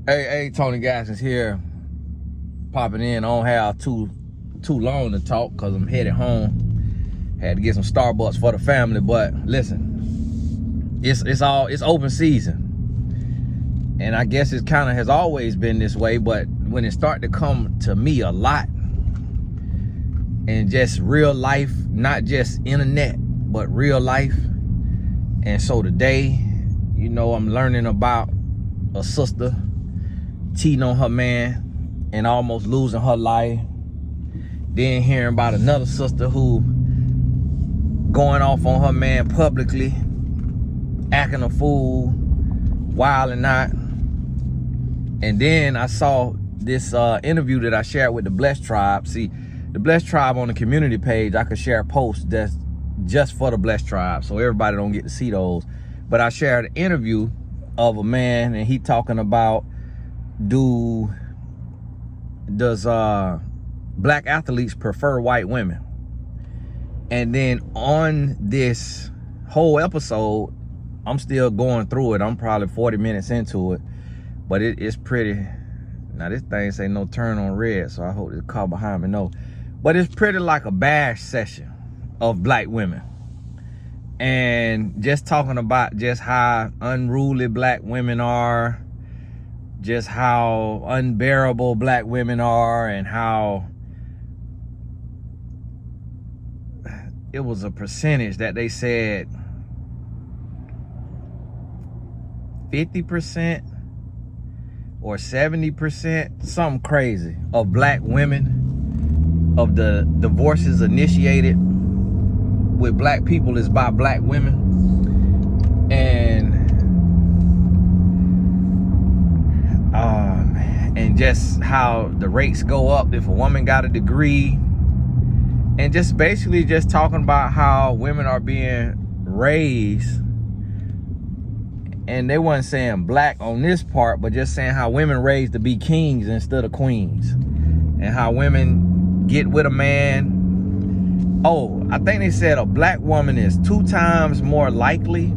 Hey, Tony Gaskins here, popping in. I don't have too long to talk because I'm headed home. Had to get some Starbucks for the family, but listen, it's open season, and I guess it kind of has always been this way. But when it started to come to me a lot, and just real life, not just internet, but real life, and so today, you know, I'm learning about a sister cheating on her man and almost losing her life. Then hearing about another sister who going off on her man publicly, acting a fool, wilding out. And then I saw this interview that I shared with the Blessed Tribe. See, the Blessed Tribe on the community page, I could share posts that's just for the Blessed Tribe, so everybody don't get to see those. But I shared an interview of a man, and he talking about does black athletes prefer white women? And then on this whole episode, I'm still going through it. I'm probably 40 minutes into it, but it's pretty. Now this thing say no turn on red, so I hope the car behind me no. But it's pretty like a bash session of black women, and just talking about just how unruly black women are, just how unbearable black women are, and how it was a percentage that they said 50% or 70%, something crazy, of black women, of the divorces initiated with black people is by black women. And just how the rates go up if a woman got a degree, and just basically just talking about how women are being raised, and they wasn't saying black on this part, but just saying how women raised to be kings instead of queens, and how women get with a man. Oh, I think they said a black woman is 2 times more likely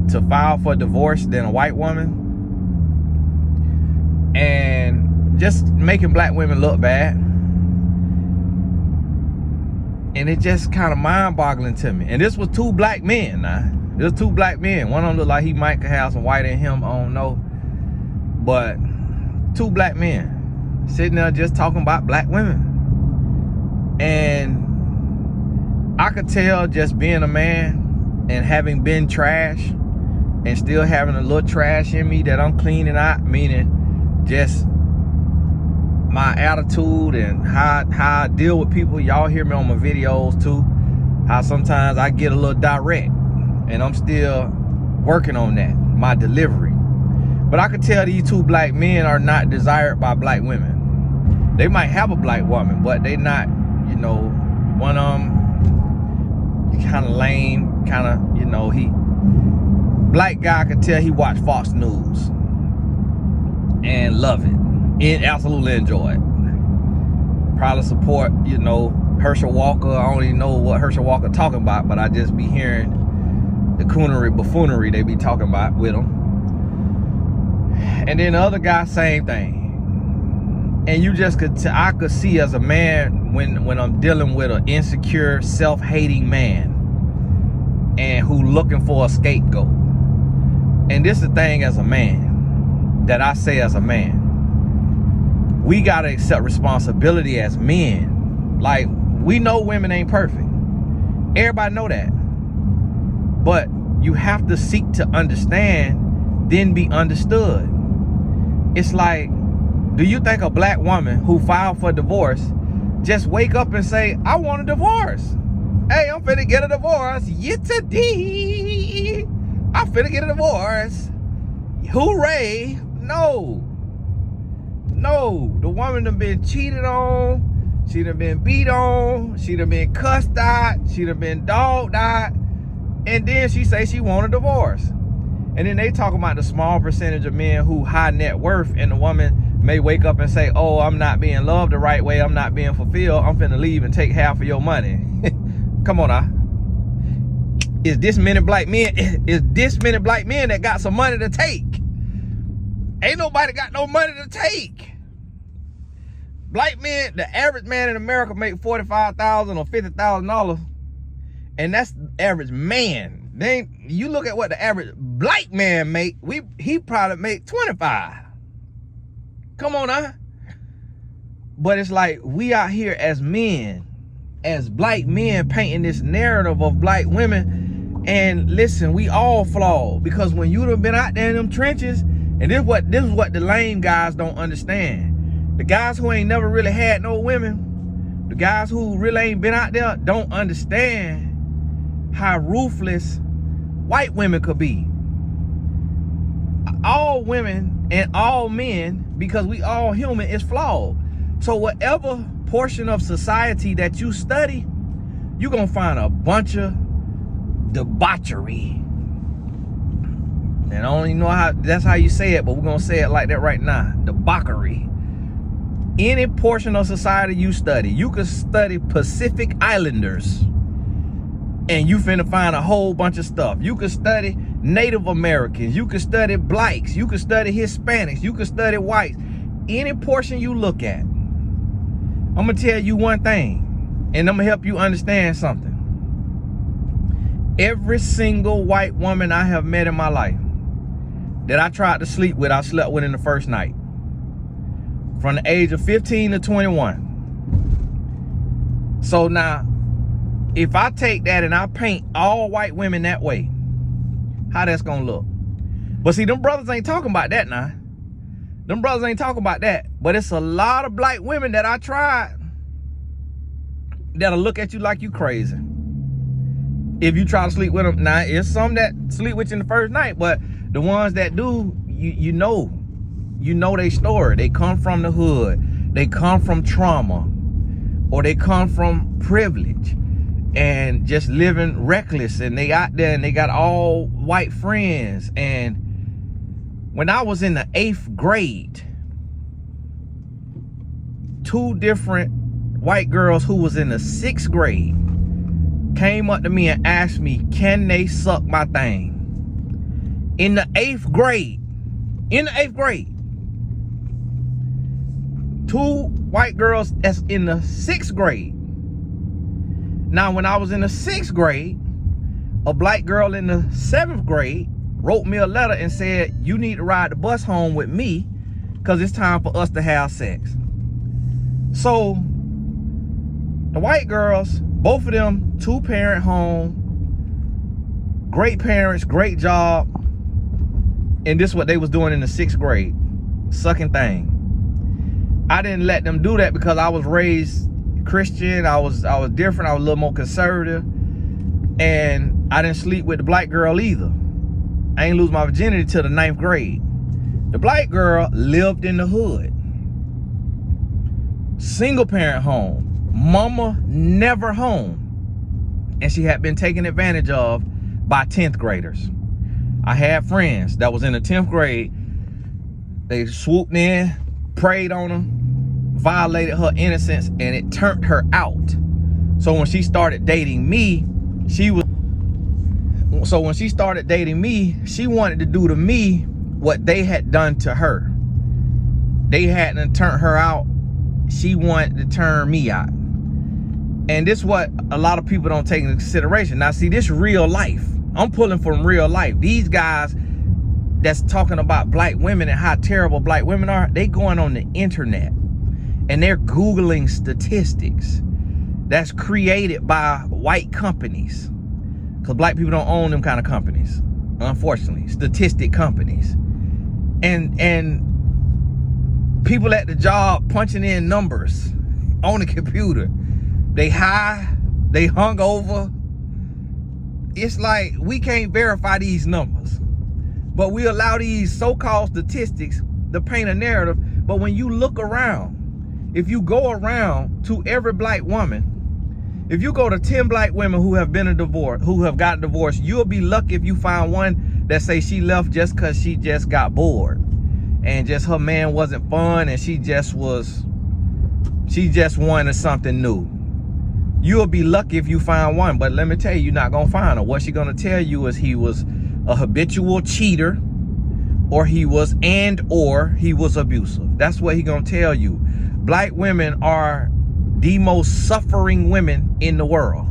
to file for divorce than a white woman. And just making black women look bad. And it just kind of mind-boggling to me. And this was 2 black men now. It was 2 black men. One of them looked like he might have some white in him, I don't know. But 2 black men sitting there just talking about black women. And I could tell, just being a man and having been trash and still having a little trash in me that I'm cleaning out, meaning just my attitude and how I deal with people. Y'all hear me on my videos too, how sometimes I get a little direct, and I'm still working on that, my delivery. But I could tell these 2 black men are not desired by black women. They might have a black woman, but they not, you know, one of them kind of lame, kind of, you know, black guy, I could tell he watched Fox News and love it, and absolutely enjoy it. Probably support, you know, Herschel Walker. I don't even know what Herschel Walker talking about, but I just be hearing the coonery, buffoonery they be talking about with him. And then the other guy, same thing. And you just I could see as a man, when I'm dealing with an insecure, self-hating man, and who looking for a scapegoat. And this is the thing as a man, that I say as a man, we gotta accept responsibility as men. Like, we know women ain't perfect. Everybody know that. But you have to seek to understand, then be understood. It's like, do you think a black woman who filed for divorce just wake up and say, I want a divorce? Hey, I'm finna get a divorce. Yeah, today. I'm finna get a divorce. Hooray. No, the woman done been cheated on, she done been beat on, she done been cussed out, she done been dogged out, and then she say she want a divorce. And then they talk about the small percentage of men who high net worth, and the woman may wake up and say, oh, I'm not being loved the right way, I'm not being fulfilled, I'm finna leave and take half of your money. Come on now. Is this many black men that got some money to take? Ain't nobody got no money to take. Black men, the average man in America make $45,000 or $50,000, and that's the average man. Then you look at what the average black man make, he probably make 25. Come on now. But it's like we out here as men, as black men, painting this narrative of black women. And listen, we all flawed, because when you done been out there in them trenches, and this is what the lame guys don't understand. The guys who ain't never really had no women, the guys who really ain't been out there, don't understand how ruthless white women could be. All women and all men, because we all human, is flawed. So whatever portion of society that you study, you're gonna find a bunch of debauchery. And I don't even know how that's how you say it, but we're gonna say it like that right now. Debauchery. Any portion of society you study, you could study Pacific Islanders and you finna find a whole bunch of stuff. You could study Native Americans, you could study blacks, you could study Hispanics, you could study whites. Any portion you look at, I'm gonna tell you one thing, and I'm gonna help you understand something. Every single white woman I have met in my life that I tried to sleep with, I slept with in the first night. From the age of 15 to 21. So now, if I take that and I paint all white women that way, how that's gonna look? But see, them brothers ain't talking about that now. Them brothers ain't talking about that. But it's a lot of black women that I tried that'll look at you like you crazy if you try to sleep with them. Now, it's some that sleep with you in the first night, but the ones that do, you know their story. They come from the hood, they come from trauma, or they come from privilege and just living reckless, and they out there and they got all white friends. And when I was in the 8th grade, 2 different white girls who was in the 6th grade came up to me and asked me, can they suck my thing? In the 8th grade. In the 8th grade. 2 white girls that's in the 6th grade. Now, when I was in the 6th grade, a black girl in the 7th grade wrote me a letter and said, you need to ride the bus home with me because it's time for us to have sex. So the white girls, both of them, 2-parent home, great parents, great job, and this is what they was doing in the 6th grade, sucking thing. I didn't let them do that because I was raised Christian. I was different. I was a little more conservative, and I didn't sleep with the black girl either. I ain't lose my virginity till the 9th grade. The black girl lived in the hood, single parent home, mama never home, and she had been taken advantage of by 10th graders. I had friends that was in the 10th grade. They swooped in, preyed on her, violated her innocence, and it turned her out. So when she started dating me, she wanted to do to me what they had done to her. They hadn't turned her out. She wanted to turn me out. And this is what a lot of people don't take into consideration. Now, see, this real life. I'm pulling from real life. These guys that's talking about black women and how terrible black women are, they going on the internet and they're Googling statistics that's created by white companies, because black people don't own them kind of companies, unfortunately, statistic companies. And people at the job punching in numbers on the computer. They high, they hungover. It's like we can't verify these numbers, but we allow these so-called statistics to paint a narrative. But when you look around, if you go around to every black woman, if you go to 10 black women who have been who have gotten divorced, you'll be lucky if you find one that say she left just because she just got bored and just her man wasn't fun and she just wanted something new. You'll be lucky if you find one, but let me tell you, you're not gonna find her. What she's gonna tell you is he was a habitual cheater, or he was abusive. That's what he gonna tell you. Black women are the most suffering women in the world.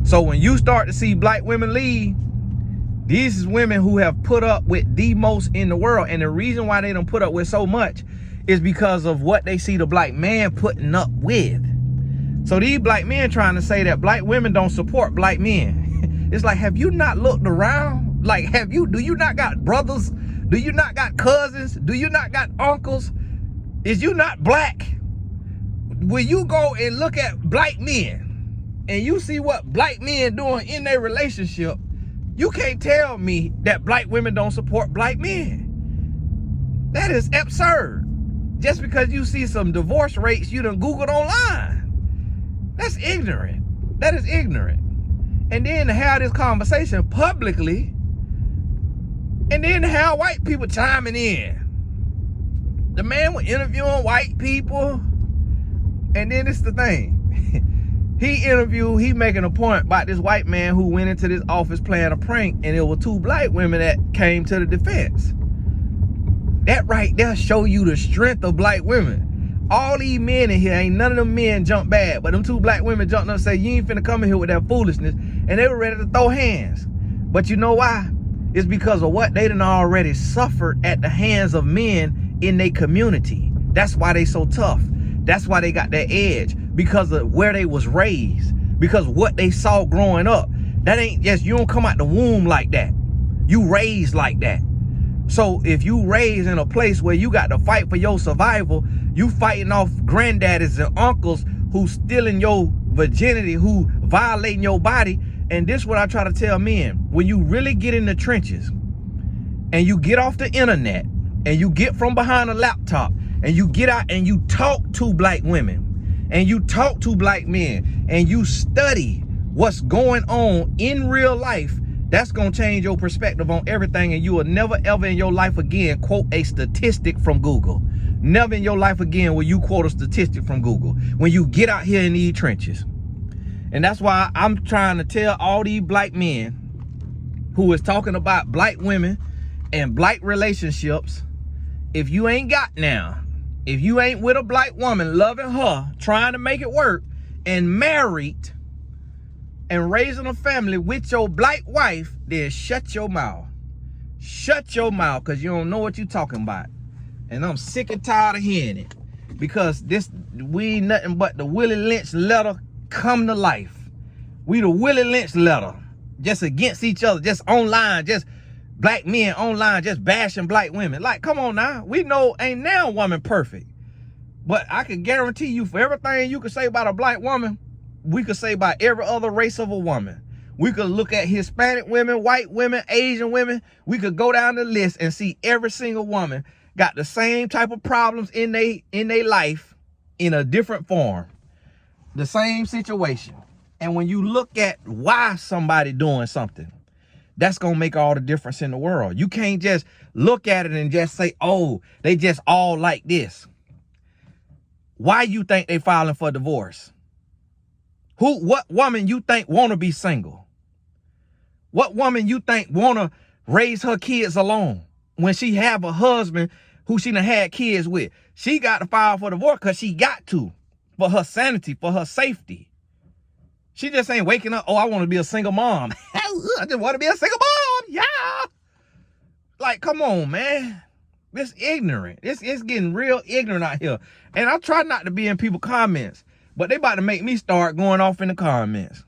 So when you start to see black women leave, these is women who have put up with the most in the world. And the reason why they don't put up with so much is because of what they see the black man putting up with. So these black men trying to say that black women don't support black men. It's like, have you not looked around? Like, do you not got brothers? Do you not got cousins? Do you not got uncles? Is you not black? When you go and look at black men and you see what black men doing in their relationship, you can't tell me that black women don't support black men. That is absurd. Just because you see some divorce rates you done Googled online. That's ignorant. That is ignorant. And then to have this conversation publicly, and then to have white people chiming in. The man was interviewing white people, and then it's the thing. He making a point about this white man who went into this office playing a prank, and it was two black women that came to the defense. That right there show you the strength of black women. All these men in here, ain't none of them men jump bad, but them two black women jumped up and say, you ain't finna come in here with that foolishness, and they were ready to throw hands. But you know why? It's because of what they done already suffered at the hands of men in their community. That's why they so tough. That's why they got that edge, because of where they was raised, because what they saw growing up. That ain't just, you don't come out the womb like that. You raised like that. So if you raised in a place where you got to fight for your survival, you fighting off granddaddies and uncles who stealing your virginity, who violating your body. And this is what I try to tell men. When you really get in the trenches and you get off the internet and you get from behind a laptop and you get out and you talk to black women and you talk to black men and you study what's going on in real life, that's going to change your perspective on everything, and you will never ever in your life again quote a statistic from Google. Never in your life again will you quote a statistic from Google when you get out here in these trenches. And that's why I'm trying to tell all these black men who is talking about black women and black relationships, if you ain't got now, if you ain't with a black woman loving her, trying to make it work, and married and raising a family with your black wife, then shut your mouth. Shut your mouth, because you don't know what you're talking about. And I'm sick and tired of hearing it. Because we ain't nothing but the Willie Lynch letter come to life. We the Willie Lynch letter. Just against each other, just online, just black men online, just bashing black women. Like, come on now. We know ain't now woman perfect. But I can guarantee you, for everything you could say about a black woman, we could say about every other race of a woman. We could look at Hispanic women, white women, Asian women. We could go down the list and see every single woman got the same type of problems in they life in a different form. The same situation. And when you look at why somebody doing something, that's going to make all the difference in the world. You can't just look at it and just say, oh, they just all like this. Why you think they filing for divorce? What woman you think want to be single? What woman you think want to raise her kids alone when she have a husband who she done had kids with? She got to file for divorce because she got to, for her sanity, for her safety. She just ain't waking up, oh, I want to be a single mom. I just want to be a single mom, yeah. Like, come on, man. It's ignorant. It's getting real ignorant out here. And I try not to be in people's comments, but they about to make me start going off in the comments.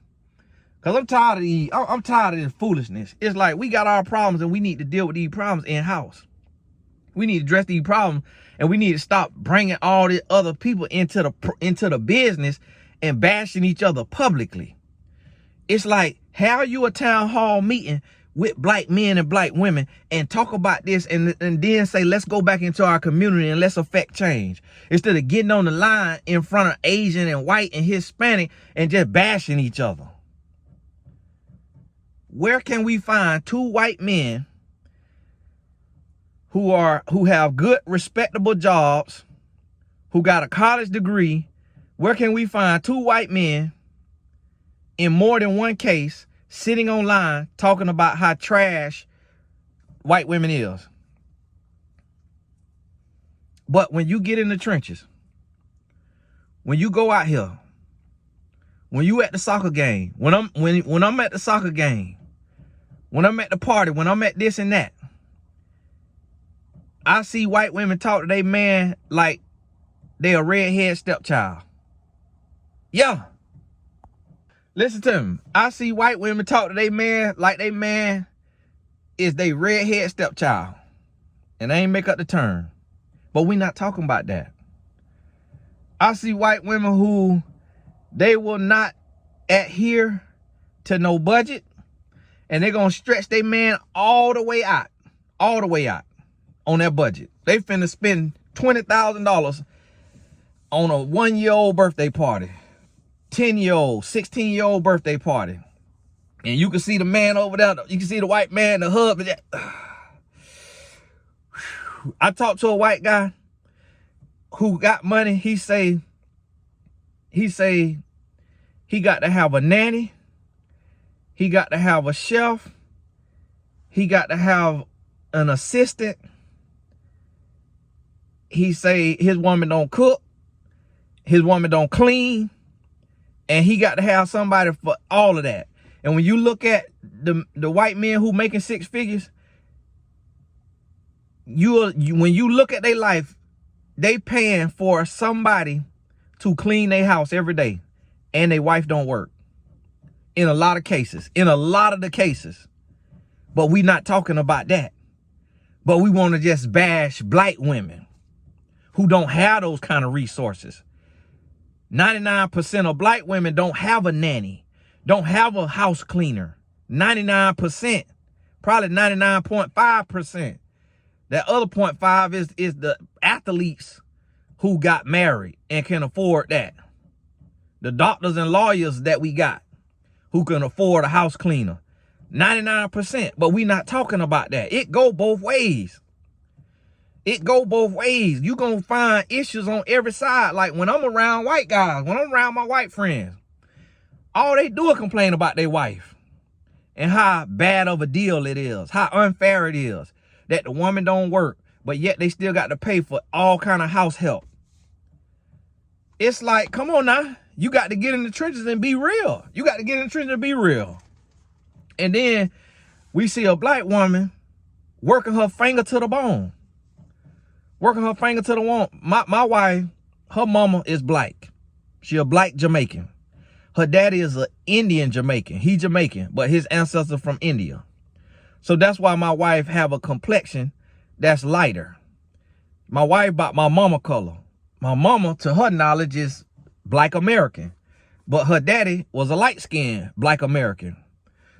Cause I'm tired of this foolishness. It's like we got our problems and we need to deal with these problems in-house. We need to address these problems, and we need to stop bringing all the other people into the business and bashing each other publicly. It's like, how you a town hall meeting with black men and black women and talk about this and then say, let's go back into our community and let's affect change, instead of getting on the line in front of Asian and white and Hispanic and just bashing each other. Where can we find two white men who have good, respectable jobs, who got a college degree? Where can we find two white men in more than one case sitting online talking about how trash white women is? But when you get in the trenches, when you go out here, when you at the soccer game, when I'm at the soccer game, when I'm at the party, when I'm at this and that, I see white women talk to their man like they a redhead stepchild. Yeah. Listen to me. I see white women talk to their man like their man is they redhead stepchild. And they ain't make up the turn. But we not talking about that. I see white women who they will not adhere to no budget. And they're going to stretch their man all the way out on their budget. They finna spend $20,000 on a 1-year-old birthday party, 10-year-old, 16-year-old birthday party. And you can see the man over there. You can see the white man, the husband. I talked to a white guy who got money. He say he got to have a nanny. He got to have a chef. He got to have an assistant. He say his woman don't cook. His woman don't clean. And he got to have somebody for all of that. And when you look at the white men who making 6 figures, when you look at their life, they paying for somebody to clean their house every day. And their wife don't work. In a lot of cases. In a lot of the cases. But we not talking about that. But we want to just bash black women who don't have those kind of resources. 99% of black women don't have a nanny, don't have a house cleaner. 99%, probably 99.5%. That other 0.5 is the athletes who got married and can afford that. The doctors and lawyers that we got who can afford a house cleaner. 99%, but we not talking about that. It go both ways. It go both ways. You gonna find issues on every side. Like when I'm around white guys, when I'm around my white friends, all they do is complain about their wife and how bad of a deal it is, how unfair it is that the woman don't work, but yet they still got to pay for all kind of house help. It's like, come on now. You got to get in the trenches and be real. You got to get in the trenches and be real. And then we see a black woman working her finger to the bone. Working her finger to the bone. My wife, her mama is black. She a black Jamaican. Her daddy is an Indian Jamaican. He Jamaican, but his ancestors from India. So that's why my wife have a complexion that's lighter. My wife bought my mama color. My mama, to her knowledge, is black American. But her daddy was a light-skinned black American.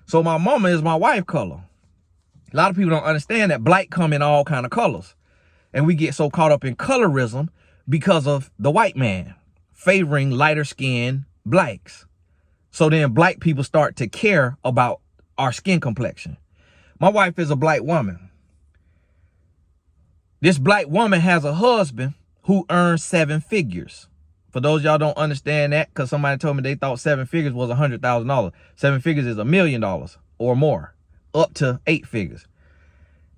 So my mama is my wife color. A lot of people don't understand that black come in all kind of colors. And we get so caught up in colorism because of the white man favoring lighter skinned blacks. So then black people start to care about our skin complexion. My wife is a black woman. This black woman has a husband who earns 7 figures. For those y'all don't understand that, because somebody told me they thought 7 figures was $100,000. 7 figures is $1 million or more, up to 8 figures.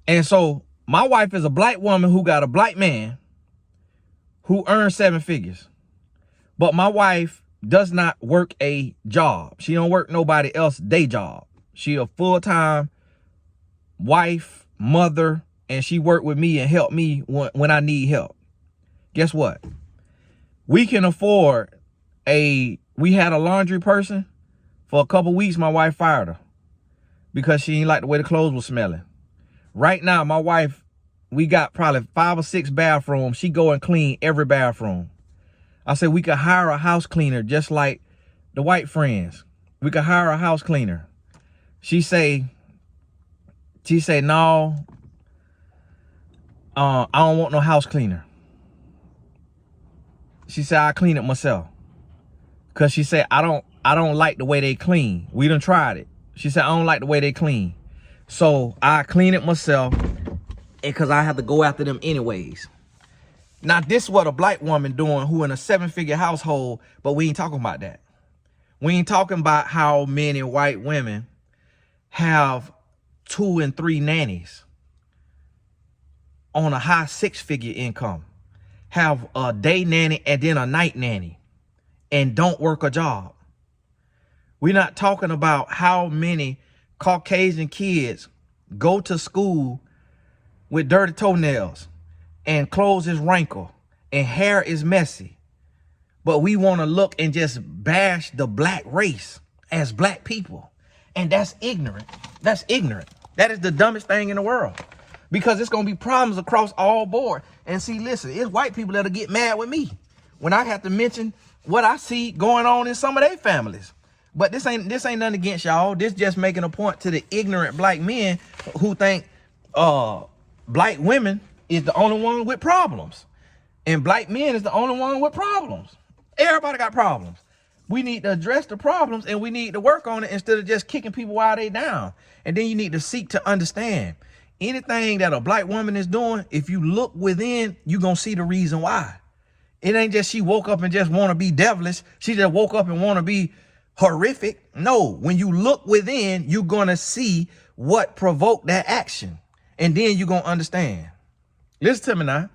And so my wife is a black woman who got a black man who earns 7 figures. But my wife does not work a job. She don't work nobody else's day job. She a full-time wife, mother, and she work with me and help me when I need help. Guess what? We can afford we had a laundry person for a couple weeks. My wife fired her because she didn't like the way the clothes were smelling. Right now, my wife, we got probably 5 or 6 bathrooms. She go and clean every bathroom. I said we could hire a house cleaner just like the white friends. We could hire a house cleaner. She say, no, I don't want no house cleaner. She said, I clean it myself. Cause she said, I don't like the way they clean. We done tried it. She said, I don't like the way they clean. So I clean it myself, and cause I have to go after them anyways. Now this is what a black woman doing who in a 7-figure household, but we ain't talking about that. We ain't talking about how many white women have 2 and 3 nannies on a high 6-figure income. have a day nanny and then a night nanny and don't work a job. We're not talking about how many Caucasian kids go to school with dirty toenails and clothes is wrinkled and hair is messy. But we want to look and just bash the black race as black people. And that's ignorant. That's ignorant. That is the dumbest thing in the world. Because it's going to be problems across all board. And see, listen, it's white people that'll get mad with me when I have to mention what I see going on in some of their families. But this ain't nothing against y'all. This just making a point to the ignorant black men who think black women is the only one with problems. And black men is the only one with problems. Everybody got problems. We need to address the problems and we need to work on it instead of just kicking people while they down. And then you need to seek to understand anything that a black woman is doing. If you look within, you're going to see the reason why. It ain't just she woke up and just want to be devilish. She just woke up and want to be horrific. No, when you look within, you're going to see what provoked that action. And then you're going to understand. Listen to me now.